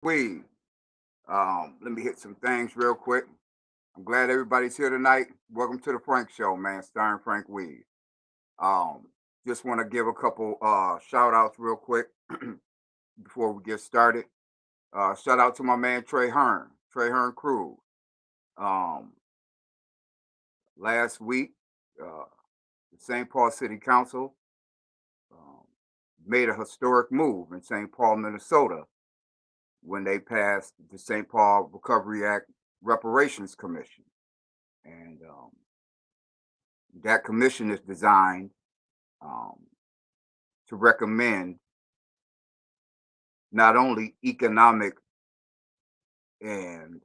We Let me hit some things real quick. I'm glad everybody's here tonight. Welcome to the Frank Show, man, starring Frank Weed. Um, just want to give a couple shout outs real quick before we get started. Shout out to my man Trey Hearn Crew. Um, Last week, uh, the St. Paul City Council um, made a historic move in St. Paul, Minnesota, when they passed the St. Paul Recovery Act Reparations Commission. And that commission is designed um, to recommend not only economic and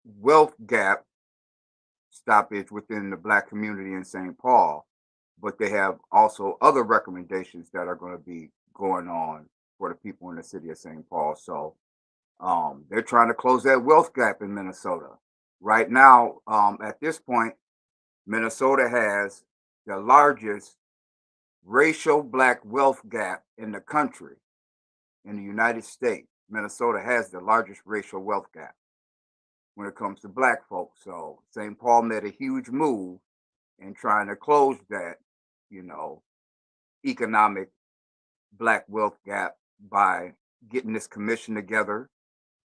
wealth gap stoppage within the Black community in St. Paul, but they have also other recommendations that are going to be going on for the people in the city of St. Paul. So they're trying to close that wealth gap in Minnesota. Right now, at this point, Minnesota has the largest racial Black wealth gap in the country. In the United States, Minnesota has the largest racial wealth gap when it comes to Black folks. So St. Paul made a huge move in trying to close that, you know, economic Black wealth gap by getting this commission together.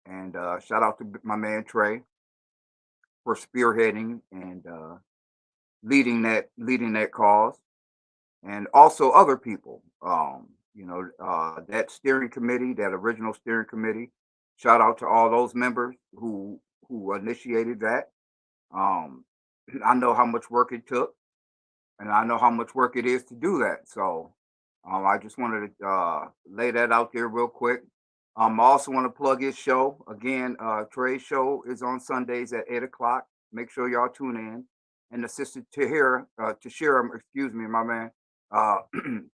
And shout out to my man Trey for spearheading and leading that cause, and also other people. That steering committee, that original steering committee. Shout out to all those members who initiated that. Um, I know how much work it took, and I know how much work it is to do that. So I just wanted to lay that out there real quick. I also want to plug his show again. Trey's show is on Sundays at 8 o'clock. Make sure y'all tune in. And the sister Tashira, excuse me, my man. Uh,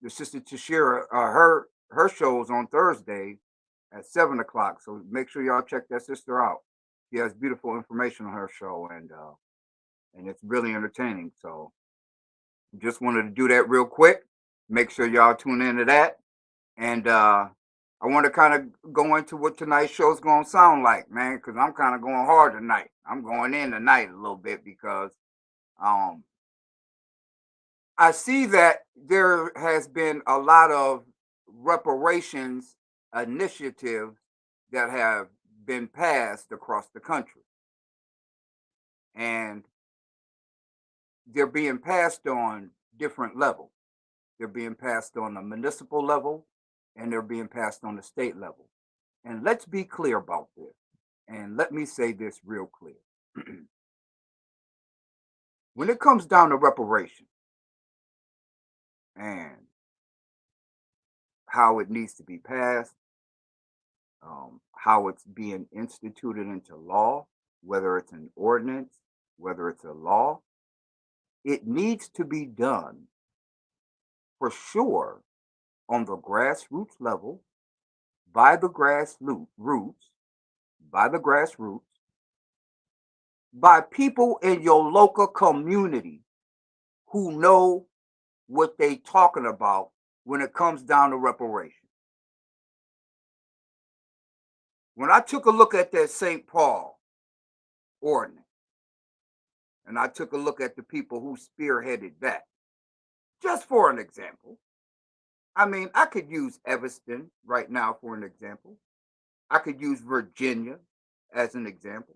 the sister Tashira, her show is on Thursday at 7 o'clock. So make sure y'all check that sister out. She has beautiful information on her show, and it's really entertaining. So just wanted to do that real quick. Make sure y'all tune into that. And I want to kind of go into what tonight's show is going to sound like, man, because I'm kind of going hard tonight. I'm going in tonight a little bit because um, I see that there has been a lot of reparations initiatives that have been passed across the country. And they're being passed on different levels. They're being passed on the municipal level, and they're being passed on the state level. And let's be clear about this. And let me say this real clear. When it comes down to reparations and how it needs to be passed, how it's being instituted into law, whether it's an ordinance, whether it's a law, it needs to be done for sure on the grassroots level, by the grassroots, by the grassroots, by people in your local community who know what they talking about when it comes down to reparations. When I took a look at that St. Paul ordinance, and I took a look at the people who spearheaded that, just for an example, I mean, I could use Evanston right now for an example. I could use Virginia as an example.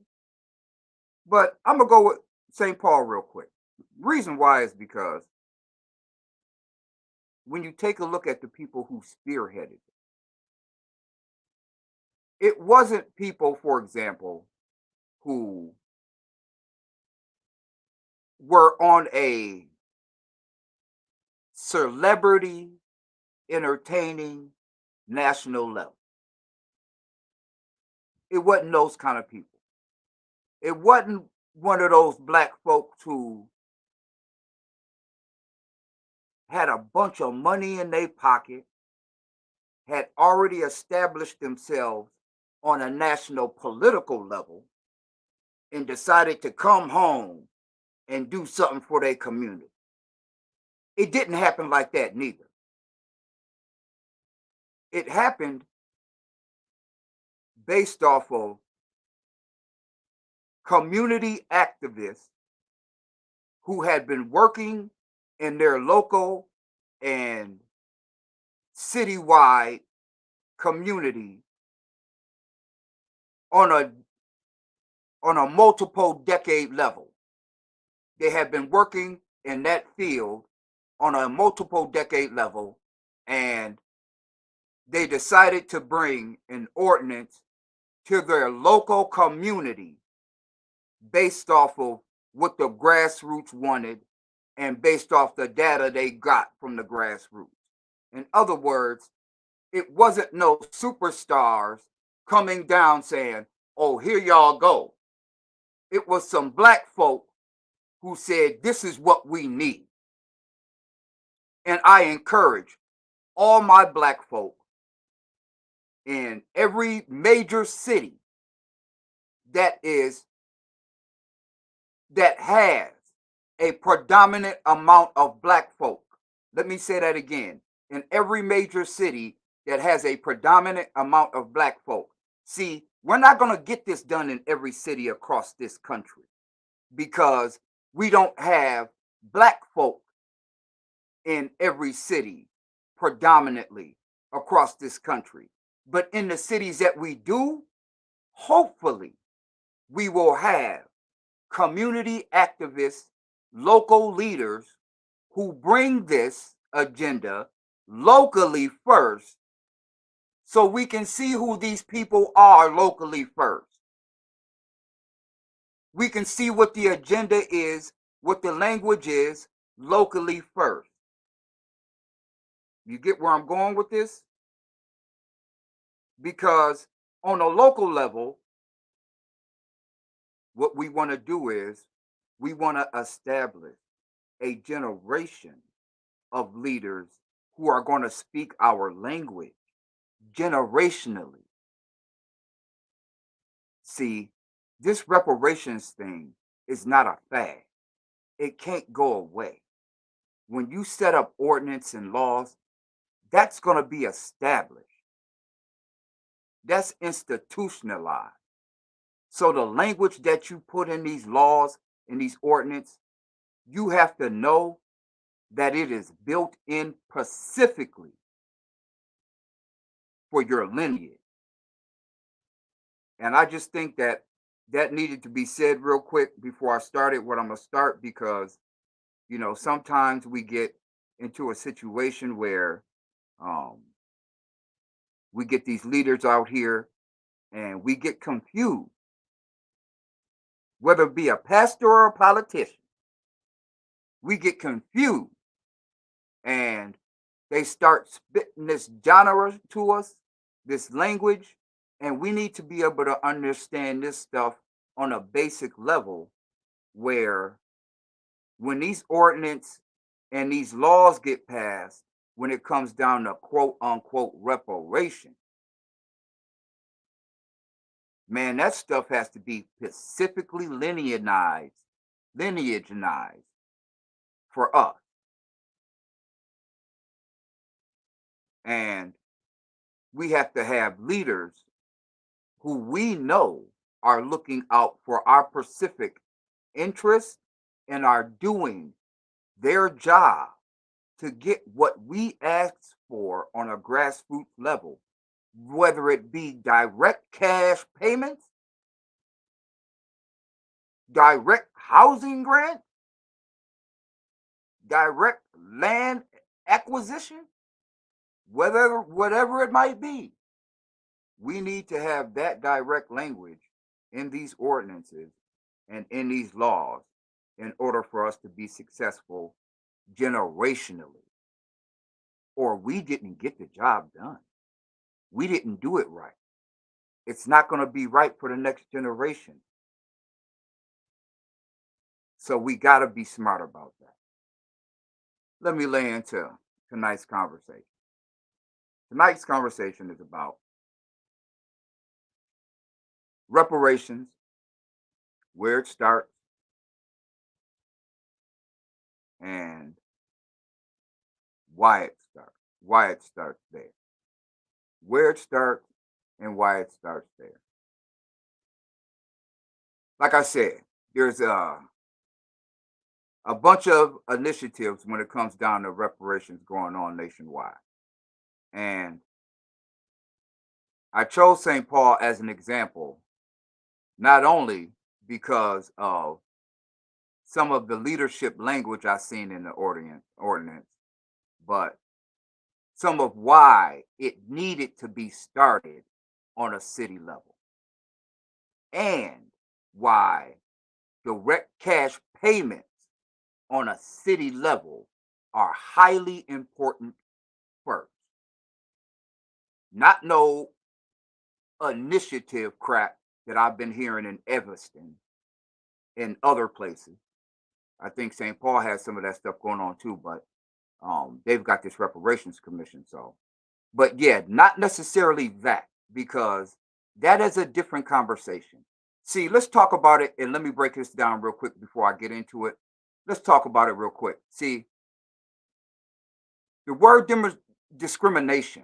But I'm going to go with St. Paul real quick. Reason why is because when you take a look at the people who spearheaded it wasn't people, for example, who were on a celebrity entertaining national level. It wasn't those kind of people. It wasn't one of those Black folks who had a bunch of money in their pocket, had already established themselves on a national political level, and decided to come home and do something for their community. It didn't happen like that neither. It happened based off of community activists who had been working in their local and citywide community on a multiple decade level. They had been working in that field on a multiple decade level, and they decided to bring an ordinance to their local community based off of what the grassroots wanted and based off the data they got from the grassroots. In other words, it wasn't no superstars coming down saying, oh, here y'all go. It was some black folk who said, this is what we need. And I encourage all my black folk in every major city that has a predominant amount of black folk. Let me say that again. In every major city that has a predominant amount of black folk. See, we're not going to get this done in every city across this country because we don't have black folk in every city predominantly across this country. But in the cities that we do, hopefully we will have community activists, local leaders who bring this agenda locally first so we can see who these people are locally first. We can see what the agenda is, what the language is locally first. You get where I'm going with this? Because on a local level, what we want to do is we want to establish a generation of leaders who are going to speak our language generationally. See, this reparations thing is not a fad. It can't go away. When you set up ordinance and laws, that's going to be established. That's institutionalized. So the language that you put in these laws, in these ordinances, you have to know that it is built in specifically for your lineage. And I just think that that needed to be said real quick before I started what I'm going to start because, sometimes we get into a situation where um, we get these leaders out here and we get confused, whether it be a pastor or a politician. We get confused and they start spitting this genre to us, this language, and we need to be able to understand this stuff on a basic level where when these ordinances and these laws get passed, when it comes down to quote unquote reparation, man, that stuff has to be specifically linearized for us. And we have to have leaders who we know are looking out for our specific interests and are doing their job to get what we ask for on a grassroots level, whether it be direct cash payments, direct housing grant, direct land acquisition, whatever it might be. We need to have that direct language in these ordinances and in these laws in order for us to be successful generationally. Or we didn't get the job done. We didn't do it right. It's not going to be right for the next generation. So we got to be smart about that. Let me lay into tonight's conversation. Tonight's conversation is about reparations, where it starts, and why it starts there. Where it starts and why it starts there. Like I said, there's a bunch of initiatives when it comes down to reparations going on nationwide. And I chose St. Paul as an example, not only because of some of the leadership language I've seen in the ordinance, but some of why it needed to be started on a city level and why direct cash payments on a city level are highly important first. Not no initiative crap that I've been hearing in Evanston and other places. I think St. Paul has some of that stuff going on too, but they've got this reparations commission. So, but yeah, not necessarily that, because that is a different conversation. See, let's talk about it, and let me break this down real quick before I get into it. Let's talk about it real quick. See, the word discrimination,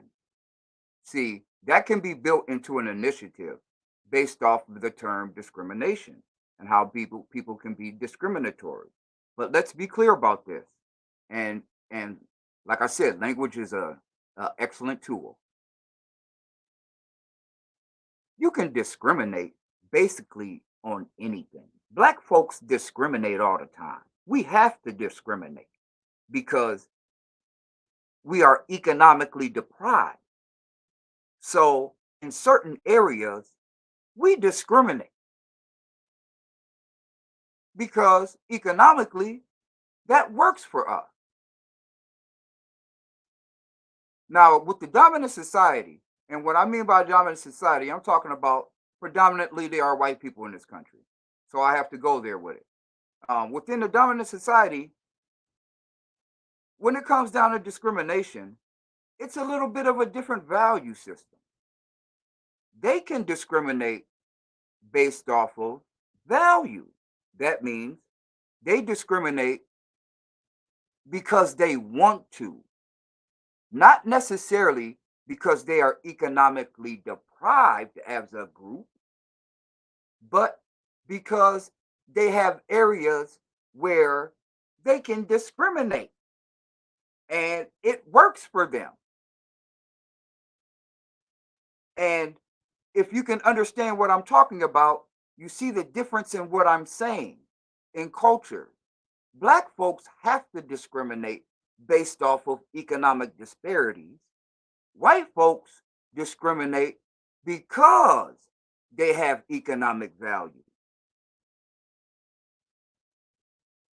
see, that can be built into an initiative based off of the term discrimination and how people can be discriminatory. But let's be clear about this. And like I said, language is a excellent tool. You can discriminate basically on anything. Black folks discriminate all the time. We have to discriminate because we are economically deprived. So in certain areas, we discriminate because economically that works for us. Now, with the dominant society, and what I mean by dominant society, I'm talking about predominantly there are white people in this country. So I have to go there with it. Within the dominant society, when it comes down to discrimination, it's a little bit of a different value system. They can discriminate based off of value. That means they discriminate because they want to, not necessarily because they are economically deprived as a group, but because they have areas where they can discriminate and it works for them. And if you can understand what I'm talking about, you see the difference in what I'm saying in culture. Black folks have to discriminate based off of economic disparities. White folks discriminate because they have economic value.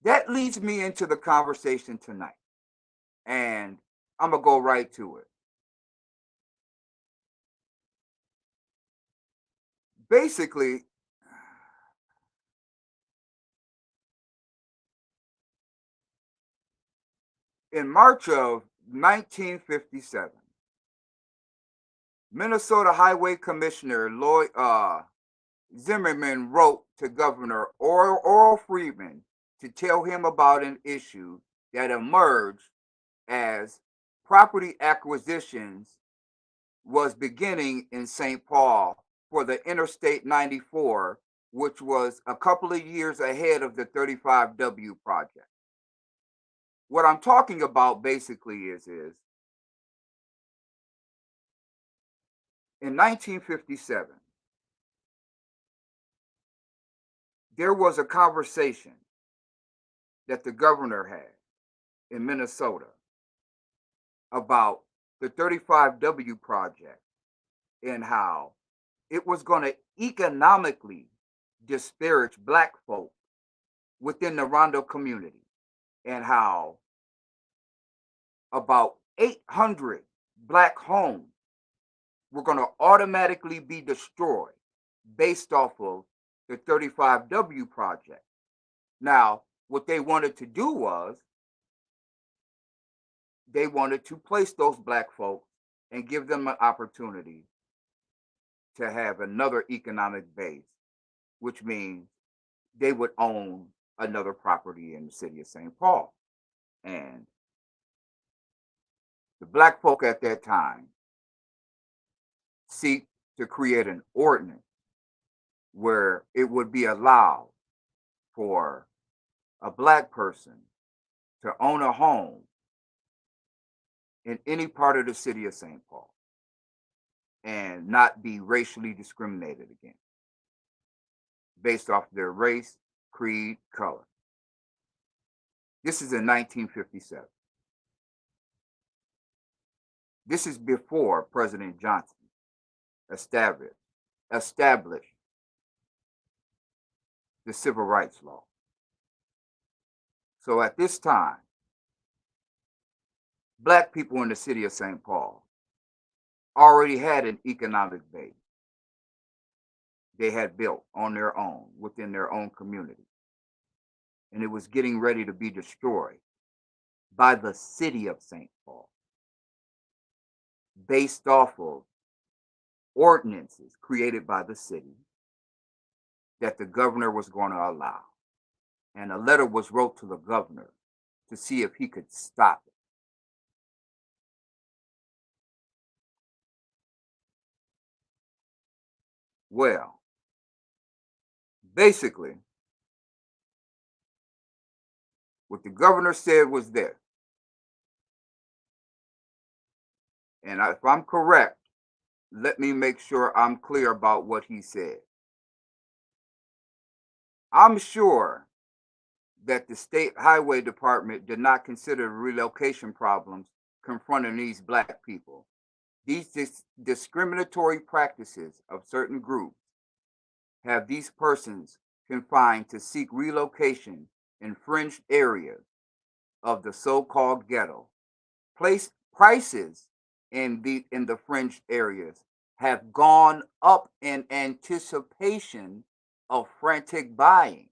That leads me into the conversation tonight. And I'm going to go right to it. Basically, in March of 1957, Minnesota Highway Commissioner Lloyd Zimmerman wrote to Governor Oral Freeman to tell him about an issue that emerged as property acquisitions was beginning in St. Paul for the Interstate 94, which was a couple of years ahead of the 35W project. What I'm talking about basically is in 1957, there was a conversation that the governor had in Minnesota about the 35W project and how it was going to economically disparage Black folk within the Rondo community, and how about 800 Black homes were going to automatically be destroyed based off of the 35W project. Now, what they wanted to do was they wanted to place those Black folks and give them an opportunity to have another economic base, which means they would own another property in the city of St. Paul. And the Black folk at that time to create an ordinance where it would be allowed for a black person to own a home in any part of the city of St. Paul and not be racially discriminated against based off their race, creed, color. This is in 1957. This is before President Johnson established the civil rights law. So at this time, black people in the city of St. Paul already had an economic base they had built on their own within their own community. And it was getting ready to be destroyed by the city of St. Paul based off of ordinances created by the city that the governor was going to allow. And a letter was wrote to the governor to see if he could stop it. Well, basically, what the governor said was this, and if I'm correct, let me make sure I'm clear about what he said. I'm sure that the state highway department did not consider relocation problems confronting these black people. These discriminatory practices of certain groups have these persons confined to seek relocation in fringed areas of the so-called ghetto. Prices in the fringed areas have gone up in anticipation of frantic buying,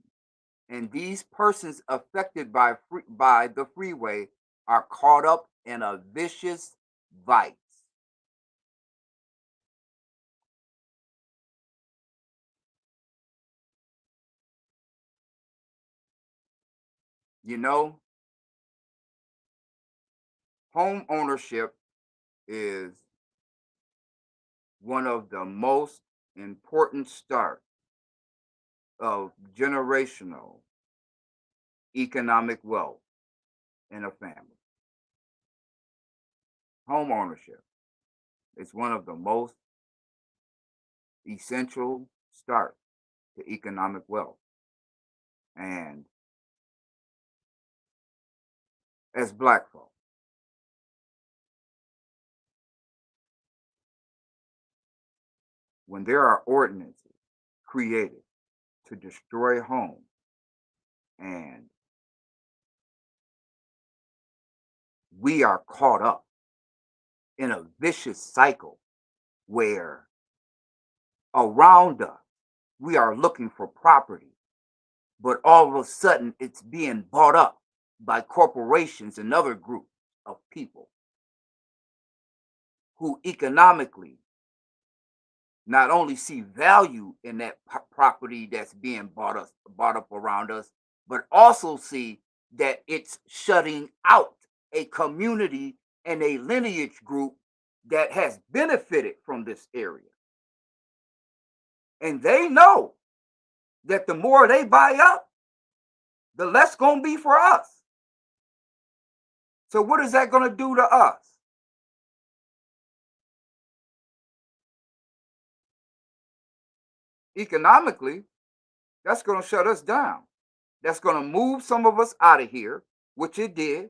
and these persons affected by the freeway are caught up in a vicious vice. You know, home ownership is one of the most important starts of generational economic wealth in a family. Home ownership is one of the most essential starts to economic wealth. And as black folk, when there are ordinances created to destroy homes and we are caught up in a vicious cycle where around us we are looking for property, but all of a sudden it's being bought up by corporations and other groups of people who economically not only see value in that property that's being bought up around us, but also see that it's shutting out a community and a lineage group that has benefited from this area. And they know that the more they buy up, the less going to be for us. So what is that going to do to us? Economically, that's going to shut us down. That's going to move some of us out of here, which it did.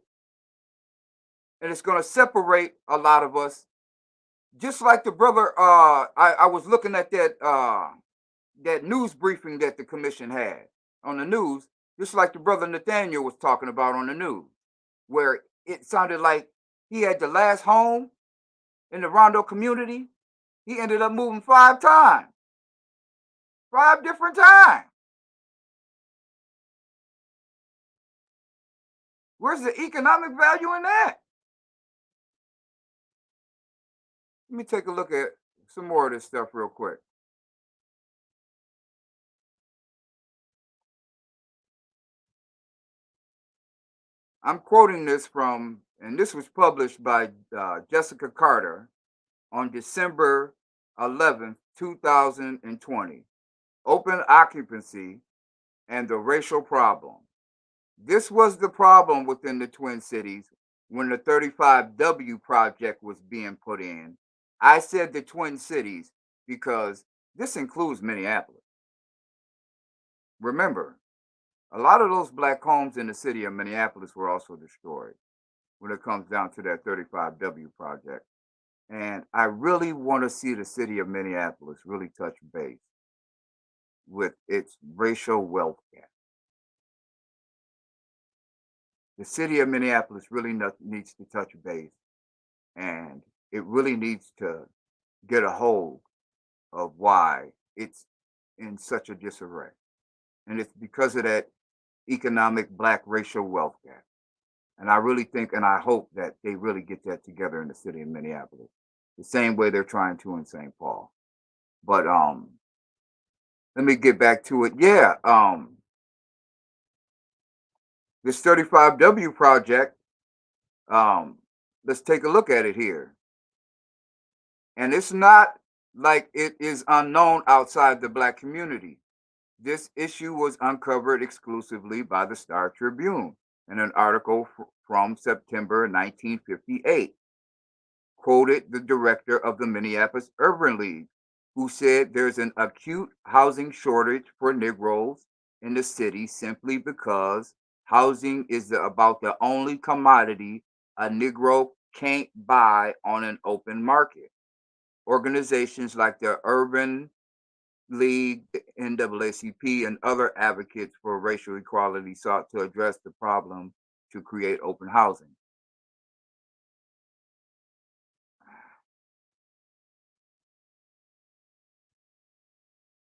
And it's going to separate a lot of us. Just like the brother, I was looking at that news briefing that the commission had on the news, just like the brother Nathaniel was talking about on the news, where it sounded like he had the last home in the Rondo community. He ended up moving 5 times, 5 different times. Where's the economic value in that? Let me take a look at some more of this stuff real quick. I'm quoting this from, and this was published by Jessica Carter on December 11th, 2020, open occupancy and the racial problem. This was the problem within the Twin Cities when the 35W project was being put in. I said the Twin Cities because this includes Minneapolis. Remember, a lot of those black homes in the city of Minneapolis were also destroyed when it comes down to that 35W project. And I really want to see the city of Minneapolis really touch base with its racial wealth gap. The city of Minneapolis really needs to touch base, and it really needs to get a hold of why it's in such a disarray. And it's because of that economic black racial wealth gap. And I really think and I hope that they really get that together in the city of Minneapolis, the same way they're trying to in St. Paul. But let me get back to it. Yeah, this 35W project, let's take a look at it here. And it's not like it is unknown outside the black community. This issue was uncovered exclusively by the Star Tribune in an article from September 1958. Quoted the director of the Minneapolis Urban League, who said there's an acute housing shortage for Negroes in the city simply because housing is about the only commodity a Negro can't buy on an open market. Organizations like the Urban League, NAACP, and other advocates for racial equality sought to address the problem to create open housing.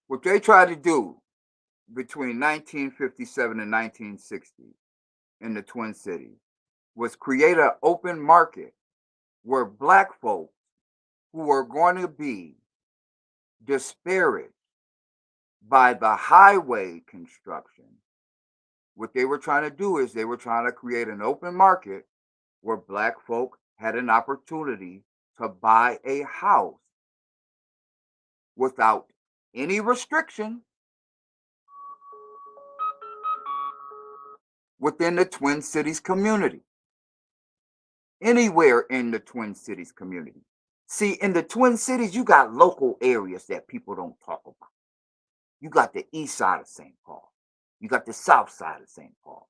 What they tried to do between 1957 and 1960 in the Twin Cities was create an open market where black folks who were going to be disparaged by the highway construction, what they were trying to do is they were trying to create an open market where black folk had an opportunity to buy a house without any restriction within the Twin Cities community, anywhere in the Twin Cities community. See, in the Twin Cities, you got local areas that people don't talk about. You got the east side of St. Paul. You got the south side of St. Paul.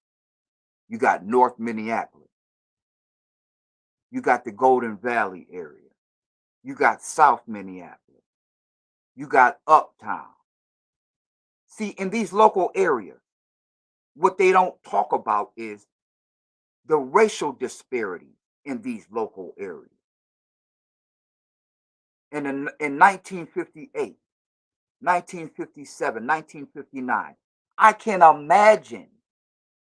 You got North Minneapolis. You got the Golden Valley area. You got South Minneapolis. You got Uptown. See, in these local areas, what they don't talk about is the racial disparity in these local areas. And in 1958, 1957, 1959, I can imagine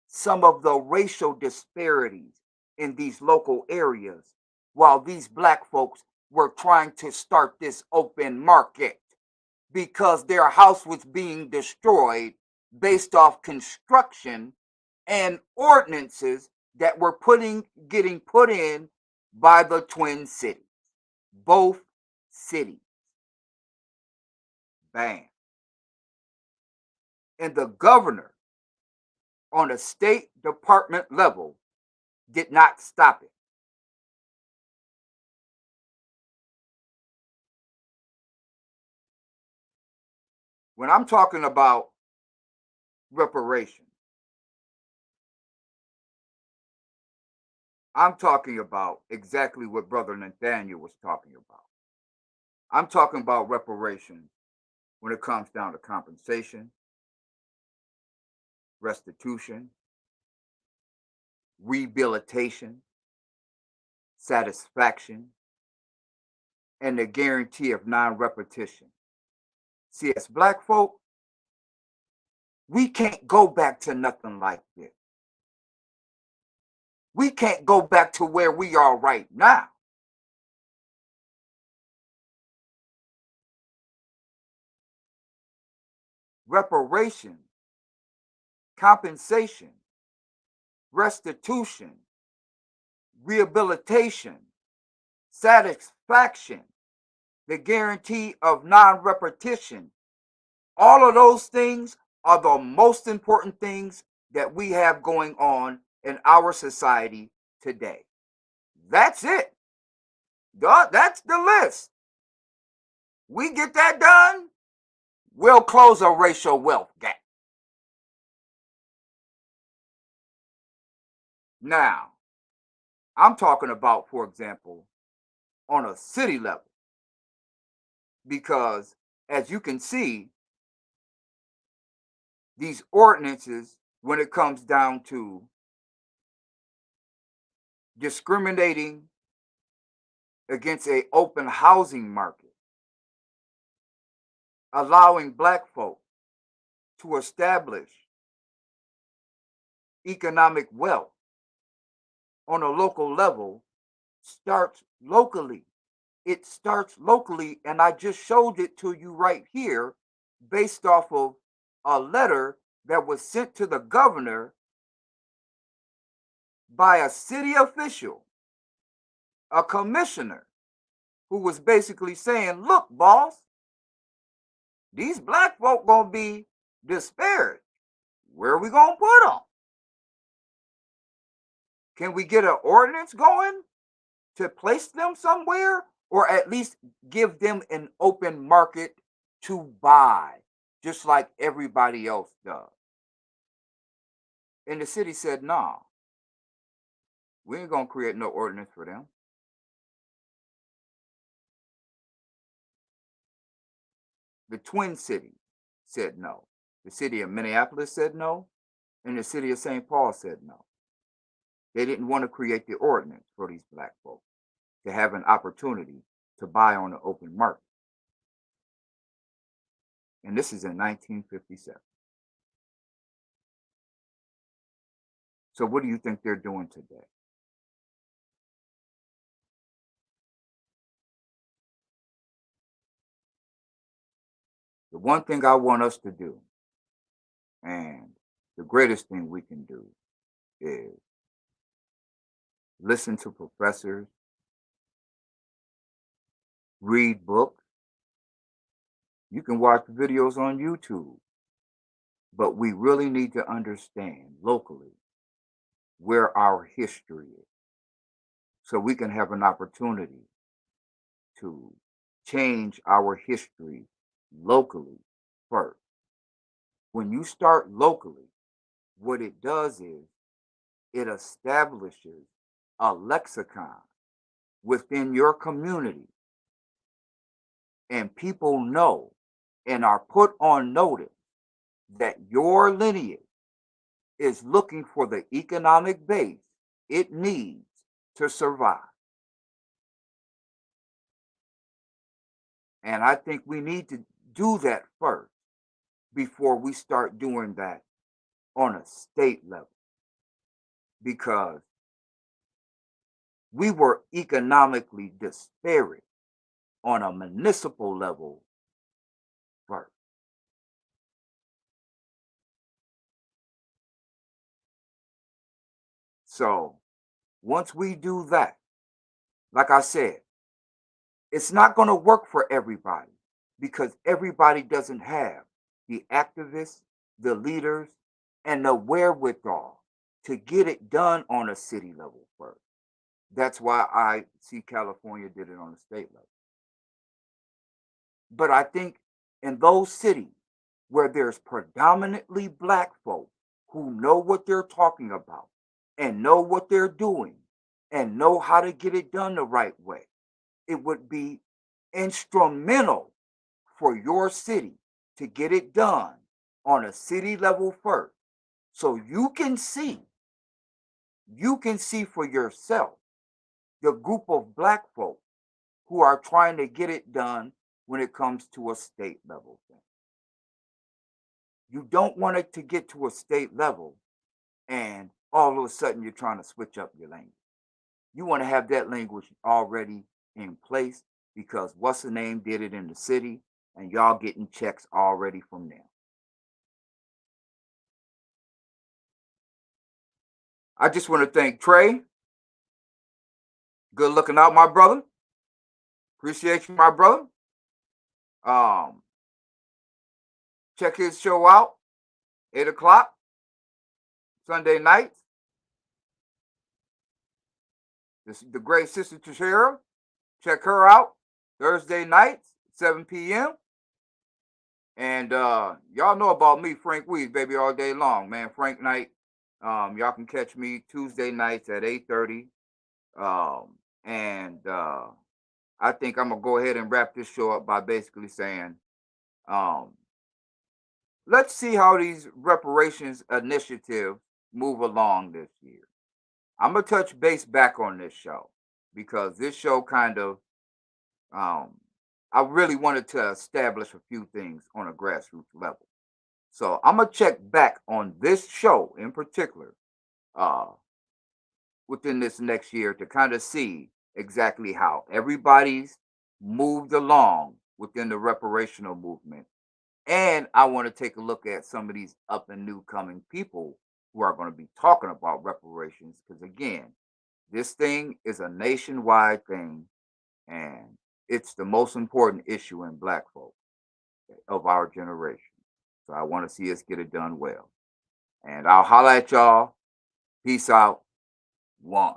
some of the racial disparities in these local areas while these black folks were trying to start this open market because their house was being destroyed based off construction and ordinances that were getting put in by the Twin Cities, both cities. Bam. And the governor on a state department level did not stop it. When I'm talking about reparations, I'm talking about exactly what Brother Nathaniel was talking about. I'm talking about reparations when it comes down to compensation, restitution, rehabilitation, satisfaction, and the guarantee of non-repetition. See, as black folk, we can't go back to nothing like this. We can't go back to where we are right now. Reparation, compensation, restitution, rehabilitation, satisfaction, the guarantee of non-repetition. All of those things are the most important things that we have going on in our society today. That's it. That's the list. We get that done, we'll close a racial wealth gap. Now, I'm talking about, for example, on a city level, because as you can see, these ordinances, when it comes down to discriminating against a open housing market, allowing black folk to establish economic wealth on a local level, starts locally. It starts locally, and I just showed it to you right here based off of a letter that was sent to the governor by a city official, a commissioner, who was basically saying, look, boss, these black folk gonna be disparaged. Where are we gonna put them? Can we get an ordinance going to place them somewhere, or at least give them an open market to buy, just like everybody else does? And the city said, nah, we ain't gonna create no ordinance for them. The Twin Cities said no. The city of Minneapolis said no, and the city of St. Paul said no. They didn't want to create the ordinance for these black folks to have an opportunity to buy on the open market. And this is in 1957. So what do you think they're doing today? The one thing I want us to do, and the greatest thing we can do, is listen to professors, read books. You can watch videos on YouTube, but we really need to understand locally where our history is, so we can have an opportunity to change our history locally first. When you start locally, what it does is it establishes a lexicon within your community, and people know and are put on notice that your lineage is looking for the economic base it needs to survive. And I think we need to do that first before we start doing that on a state level, because we were economically disparate on a municipal level first. So once we do that, like I said, it's not going to work for everybody, because everybody doesn't have the activists, the leaders, and the wherewithal to get it done on a city level first. That's why I see California did it on the state level. But I think in those cities where there's predominantly black folk who know what they're talking about and know what they're doing and know how to get it done the right way, it would be instrumental for your city to get it done on a city level first, so you can see for yourself the group of black folk who are trying to get it done when it comes to a state level thing. You don't want it to get to a state level and all of a sudden you're trying to switch up your language. You want to have that language already in place, because what's the name did it in the city, and y'all getting checks already from them. I just want to thank Trey. Good looking out, my brother. Appreciate you, my brother. Um, check his show out, 8 o'clock Sunday nights. This is the great sister Tashira. Check her out Thursday nights, 7 p.m. And y'all know about me, Frank Weed, baby, all day long, man. Frank Night. Y'all can catch me Tuesday nights at 8:30. And I think I'm gonna go ahead and wrap this show up by basically saying, um, let's see how these reparations initiatives move along this year. I'm gonna touch base back on this show because this show kind of um, I really wanted to establish a few things on a grassroots level. So I'm gonna check back on this show in particular uh, within this next year to kind of see exactly how everybody's moved along within the reparational movement. And I want to take a look at some of these up and new coming people who are going to be talking about reparations. Because again, this thing is a nationwide thing and it's the most important issue in Black folk of our generation. So I want to see us get it done well. And I'll holla at y'all. Peace out. One.